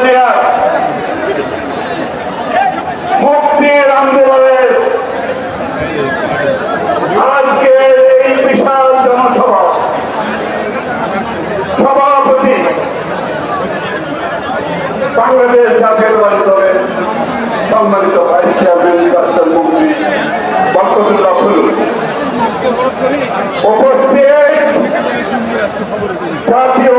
জিয়ার মুক্তির আন্দোলনের আজকের এই বিশাল জনসভা সভাপতি বাংলাদেশ জাতীয়তাবাদী দলের সম্মানিত ভাইস চেয়ারম্যান ডক্টর মুফতি বরকতুল্লাহ ফুলু, উপস্থিত জাতীয়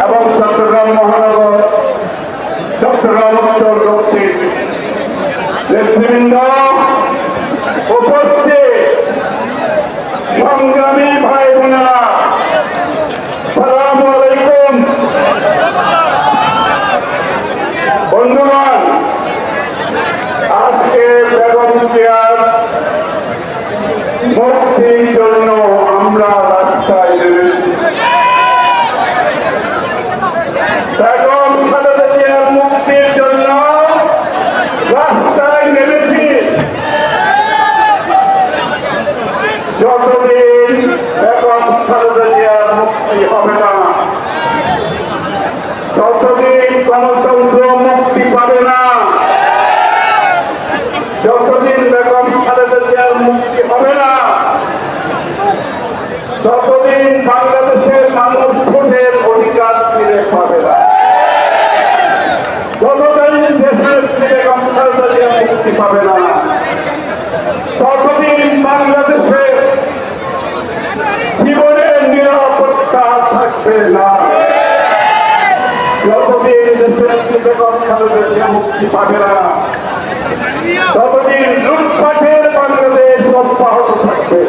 এবং চট্টগ্রাম মহানগর, চট্টগ্রাম উত্তর দক্ষিণ নেতৃবৃন্দ, উপস্থিত সংগ্রামী ভাই বোনেরা, আসসালামু আলাইকুম। বন্ধুগণ, আজকে বেগম জিয়ার মুক্তির জন্য আমরা রাস্তায় নেমেছি। বেগম খালেদা জিয়ার মুক্তির জন্য রাস্তায় নেমেছি। যতদিন বেগম খালেদা জিয়ার মুক্তি হবে না, ততদিন গণতন্ত্র মুক্তি পাবে না। যতদিন বেগম খালেদা জিয়ার মুক্তি হবে না, ততদিন বাংলাদেশের মানুষ ভোটের অধিকার ফিরে পাবে না। যতদিন দেশের বেগম খালেদা জিয়া মুক্তি পাবে না, ততদিন বাংলাদেশের জীবনের নিরাপত্তা থাকবে না। যতদিন দেশের বেগম খালেদা জিয়া মুক্তি পাবে না, ততদিন লুটপাটের বাংলাদেশ অব্যাহত থাকবে।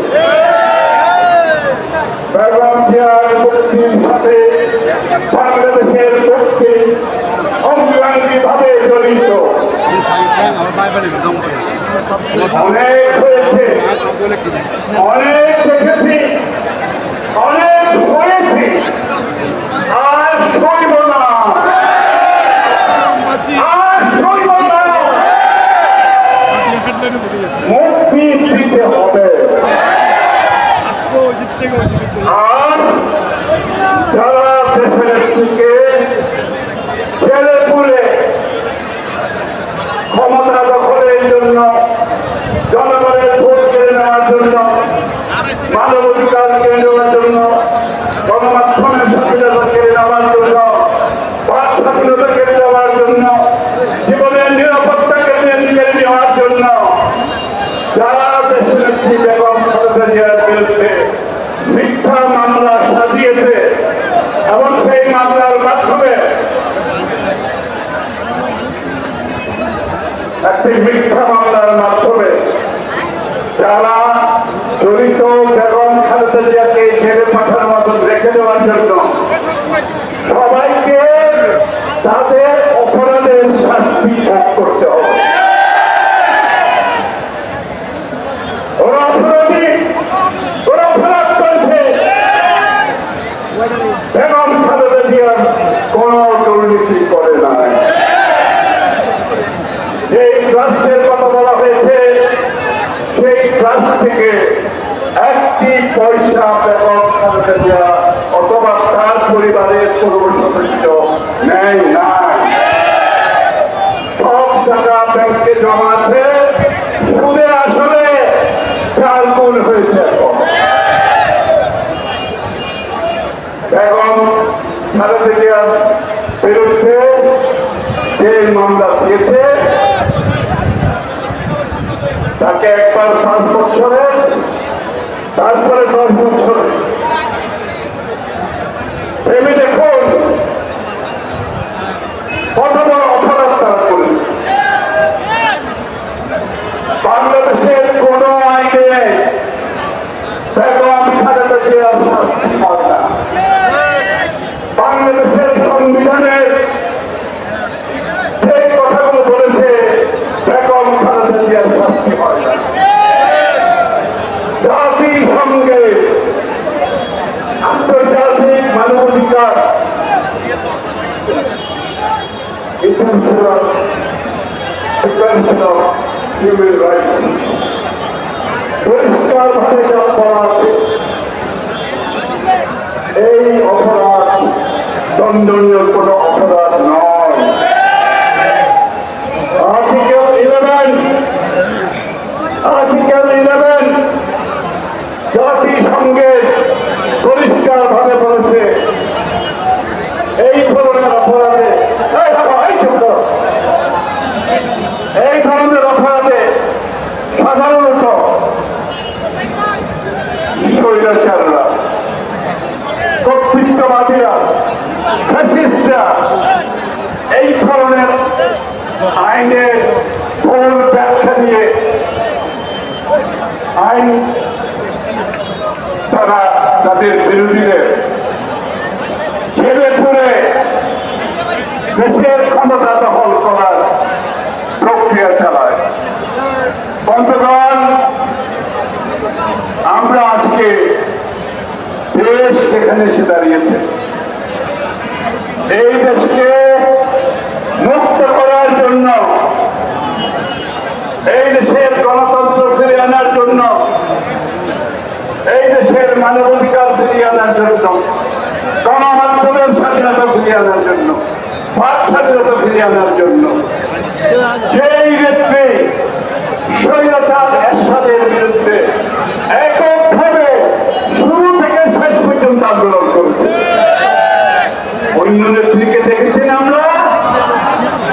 বেগম জিয়ার মুক্তির সাথে বাংলাদেশের পক্ষে অঙ্গাঙ্গিভাবে জড়িত অনেক হয়েছে, অনেক দেখেছি, অনেক হয়েছি, আর সইব না, আর সইব না। মুক্তি দিতে হবে। আর যারা দেশের থেকে ছেলে পুলে ক্ষমতা দখলের জন্য, জনগণের ভোট কেড়ে নেওয়ার জন্য, মানব অধিকার কেড়ে নেওয়ার জন্য, গণমাধ্যমের স্বাধীনতা কেড়ে নেওয়ার জন্য, বাক স্বাধীনতা কেড়ে নেওয়ার জন্য, জীবনের নিরাপত্তা কেড়ে নেওয়ার জন্য যারা দেশের বেগম খালেদা জিয়ার বিরুদ্ধে মিথ্যা মামলা সাজিয়েছে এবং সেই মামলার মাধ্যমে একটি মিথ্যা মামলার মাধ্যমে যারা জড়িত বেগম খালেদা জিয়াকে ছেড়ে পাঠানোর মতো রেখে দেওয়ার জন্য সবাইকে তাদের অপরাধের শাস্তি ভোগ করতে হবে। ওরা অপরাধী, ওরা অপরাধ করেছে। বেগম খালেদা জিয়া কোন দুর্নীতি করে নাই। এই ট্রাস্টের কথা বলা হয়েছে, সেই ট্রাস্ট থেকে একটি পয়সা বেগম খালেদা জিয়া অথবা তার পরিবারের কোন সদস্য নেয় নাই। সব টাকা ব্যাংকে জমা আছে, সুদে আসলে 4 গুণ হয়েছে। বেগম খালেদা জিয়ার বিরুদ্ধে যে মামলা দিয়েছে তাকে একবার 5 বছরের, তারপরে 10 বছরের। ভেবে দেখুন কত বড় অপরাধ তারা করেছে। বাংলাদেশের কোন আইনে বেগম খালেদা জিয়ার শাস্তি হয় না। বাংলাদেশের সংবিধানের যে কথাগুলো বলেছে বেগম খালেদা জিয়ার শাস্তি হয় না। জাতিসংঘে আন্তর্জাতিক মানবাধিকার হিউম্যান রাইটস পরিষ্কার ভাবে বলা আছে, এই অপরাধ দণ্ডনীয় কোন অপরাধ নয়। আর্টিকেল 11 জাতিসংঘে পরিষ্কার ভাবে বলেছে এই ধরনের অপরাধে সাধারণত স্বৈরাচাররা, কর্তৃত্ববাদীরা, ফ্যাসিস্টরা এই ধরনের আইনের ভুল ব্যাখ্যা দিয়ে আইন তারা তাদের বিরোধীদের ছেড়ে পড়ে দেশের ক্ষমতা দখল করার প্রক্রিয়া চালায়। বন্ধুগণ, আমরা আজকে দেশ যেখানে এসে দাঁড়িয়েছে, এই দেশকে মুক্ত করার জন্য, এই দেশের গণতন্ত্র ফিরিয়ে আনার জন্য, এই দেশের মানবাধিকার ফিরিয়ে আনার জন্য, গণমাধ্যমের স্বাধীনতা ফিরিয়ে আনার জন্য, বাক স্বাধীনতা ফিরিয়ে আনার জন্য যেই নেত্রী স্বৈরাচার এরশাদের বিরুদ্ধে এককভাবে শুরু থেকে শেষ পর্যন্ত আন্দোলন করেছে, অন্য নেত্রীকে দেখেছেন আমরা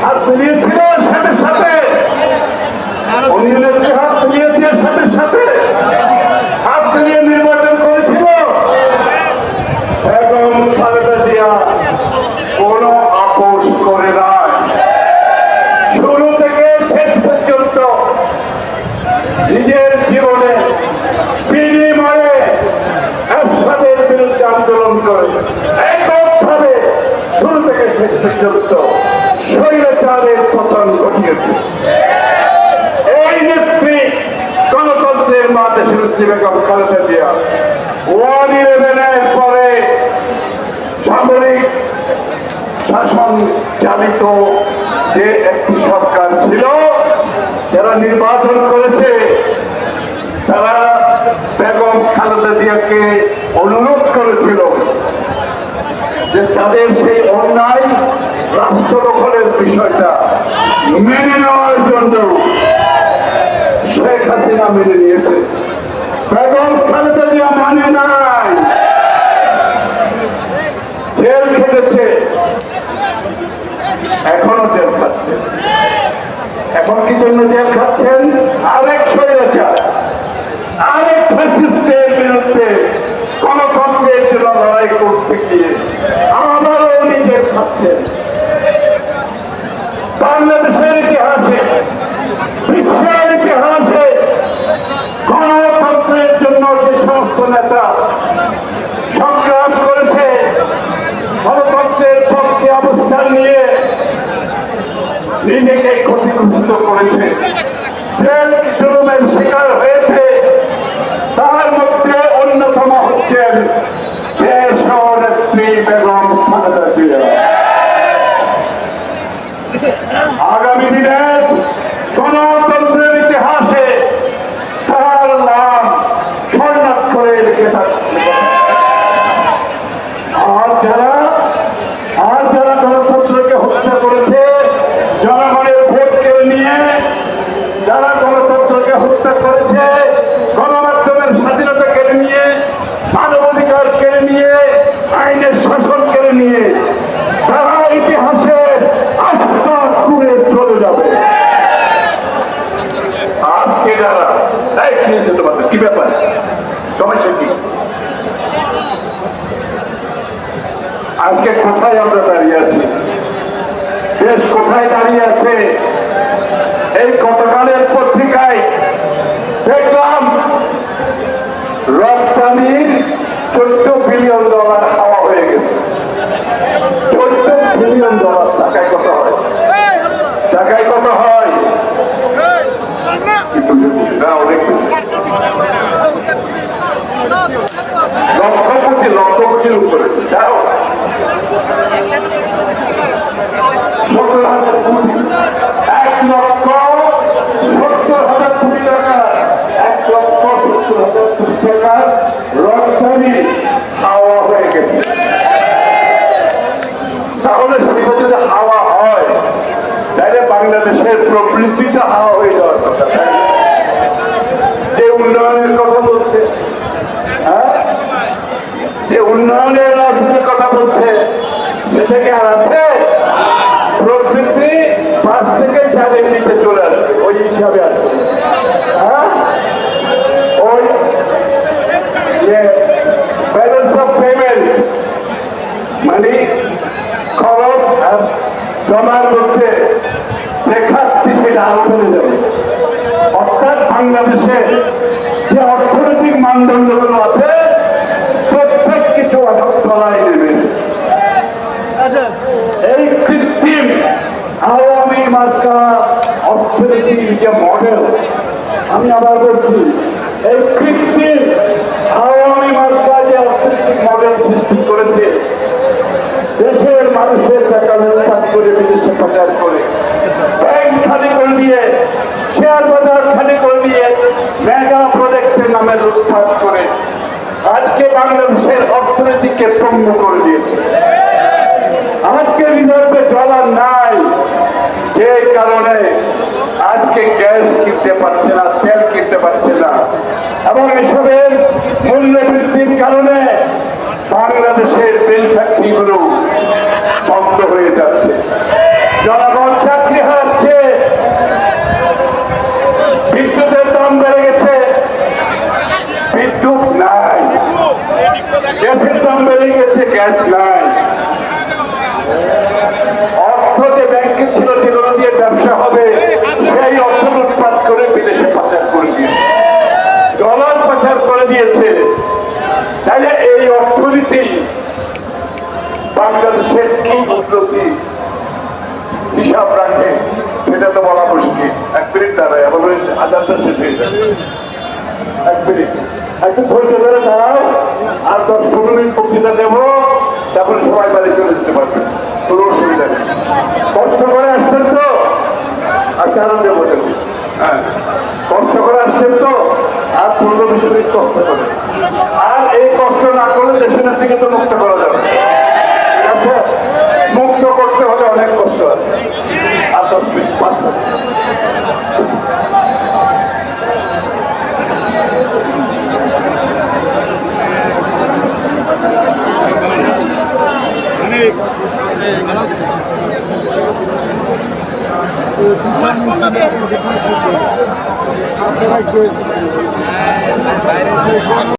হাত মিলিয়েছিল সাথে সাথে, অন্য নেত্রী হাত মিলিয়েছে সাথে সাথে, হাত মিলিয়ে নির্বাচন করেছিল। বেগম খালেদা জিয়া কোন আপোষ করে নাই, শুরু থেকে শেষ পর্যন্ত নিজের জীবনে বিনিময়ে এরশাদের বিরুদ্ধে আন্দোলন করে এককভাবে শুরু থেকে শেষ পর্যন্ত স্বৈরাচারের পতন ঘটিয়েছে। এই নেত্রী গণতন্ত্রের মা দেশনেত্রী বেগম খালেদা জিয়া 1/11 পরে সামরিক শাসন চালিত যে একটি সরকার ছিল, যারা নির্বাচন করেছে, তারা বেগম খালেদা জিয়াকে অনুরোধ করেছিল যে তাদের সেই অন্যায় রাষ্ট্র দখলের বিষয়টা মেনে নেওয়ার জন্য। শেখ হাসিনা মেনে নিয়েছে, বেগম খালেদা জিয়া মানে নাই, জেল খেটেছে, এখনো জেল খাচ্ছে। এখন কি জন্য জেল খাচ্ছেন? আরেক স্বৈরাচার, আরেক ফ্যাসিস্টের বিরুদ্ধে গণতন্ত্রের জন্য লড়াই করতে গিয়ে আবারও উনি জেল খাচ্ছেন। বাংলাদেশের ইতিহাসে, বিশ্বের ইতিহাসে গণতন্ত্রের জন্য যে সমস্ত নেতা সংগ্রাম করেছে, গণতন্ত্রের পক্ষে অবস্থান নিয়ে নিজেকে ক্ষতিগ্রস্ত করেছে, জেল জুলুমের শিকার হয়েছে, তার মধ্যে অন্যতম হচ্ছেন দেশনেত্রী বেগম খালেদা জিয়া। আগামী দিনের গণতন্ত্রের ইতিহাসে তার নাম স্বর্ণাক্ষরে লিখে থাকবে। আর যারা গণতন্ত্রকে হত্যা করেছে, জনগণের ভোট কেড়ে নিয়ে যারা গণতন্ত্রকে হত্যা করেছে, গণমাধ্যমের স্বাধীনতা কেড়ে নিয়ে, মানবাধিকার কেড়ে নিয়ে, আইনের শাসন কেড়ে নিয়ে, তারা ইতিহাসে আস্থা করে চলে যাবে। আজকে যারা দায়িত্ব নিয়েছে, তোমাদের কি ব্যাপার, সমস্যা কি? আজকে কোথায় আমরা দাঁড়িয়ে আছি, দেশ কোথায় দাঁড়িয়ে আছে? এই গতকালের পত্রিকায় দেখলাম রপ্তানির $14 বিলিয়ন খাওয়া হয়ে গেছে। $14 বিলিয়ন টাকায় কত হয়? টাকায় কত হয়? লক্ষ কোটির উপরে। যাও 17,000 কোটি, 1,70,000 কোটি টাকা, 1,70,000 কোটি টাকার রপ্তানি হাওয়া হয়ে গেছে। তাহলে সেটা যদি হাওয়া হয়, তাহলে বাংলাদেশের প্রবৃত্তিটা হাওয়া হয়ে যাওয়ার কথা। যে উন্নয়নের রাজনীতির কথা বলছে সেটা কি আর আছে? প্রকৃতি 5 থেকে 4 নিচে চলে আসবে, ওই হিসাবে আসবে। হ্যাঁ, ওই যে ব্যালেন্স অফ পেমেন্ট মানে খরচ আর জমার মধ্যে দেখাচ্ছি সেটা আরো বেড়ে যাবে। অর্থাৎ বাংলাদেশে যে অর্থনৈতিক মানদণ্ডগুলো আছে প্রত্যেক কিছু তলায় নেবে। এই কৃত্রিম আওয়ামী মার্কা অর্থনীতির যে মডেল, আমি আবার বলছি, এই কৃত্রিম আওয়ামী মার্কা যে অর্থনৈতিক মডেল সৃষ্টি করেছে, দেশের মানুষের টাকা লুটপাট করে বিদেশে পাচার করে, ব্যাংক খালি করে দিয়ে, শেয়ার বাজার খালি করে দিয়ে, মেগা প্রজেক্টের নামে লুটপাট করে আজকে বাংলাদেশের অর্থনীতিকে পণ্য করে দিয়েছে। আজকে রিজার্ভে ডলার নাই, যে কারণে আজকে গ্যাস কিনতে পারছে না, তেল কিনতে পারছে না, এবং এসবের মূল্য বৃদ্ধির কারণে বাংলাদেশের তেল ফ্যাক্টরিগুলো বন্ধ হয়ে যাচ্ছে, জনগণ চাকরি হারাচ্ছে, বিদ্যুতের দাম বেড়ে গেছে, বিদ্যুৎ নাই, গ্যাসের দাম বেড়ে গেছে, গ্যাস নাই, অর্থ যে ব্যাংকে ছিল যেগুলো দিয়ে ব্যবসা হবে সেই অর্থ লুটপাট করে বিদেশে পাচার করে দিয়েছে, ডলার পাচার করে দিয়েছে। তাহলে এই অর্থনীতি বাংলাদেশের কি উন্নতি হিসাব রাখে সেটা তো বলা মুশকিল। 1 মিনিট দাঁড়ায়, আবার আজানটা শেষ হয়ে যাবে। 1 মিনিট একটু ধৈর্য ধরে দাঁড়াও, আর 10-15 মিনিট বক্তৃতা দেবো, তারপরে সবাই বাড়ি চলে যেতে পারবে, কোনো অসুবিধা নেই। কষ্ট করে আসছেন তো, আর কারণ দেবো, হ্যাঁ কষ্ট করে আসছেন তো, আর 15-20 মিনিট কষ্ট করে, আর এই কষ্ট না করলে দেশের থেকে তো মুক্ত করা যাবে। ঠিক আছে, মুক্ত করতে হলে অনেক কষ্ট আছে। আর 10 মিনিট 5 মিনিট।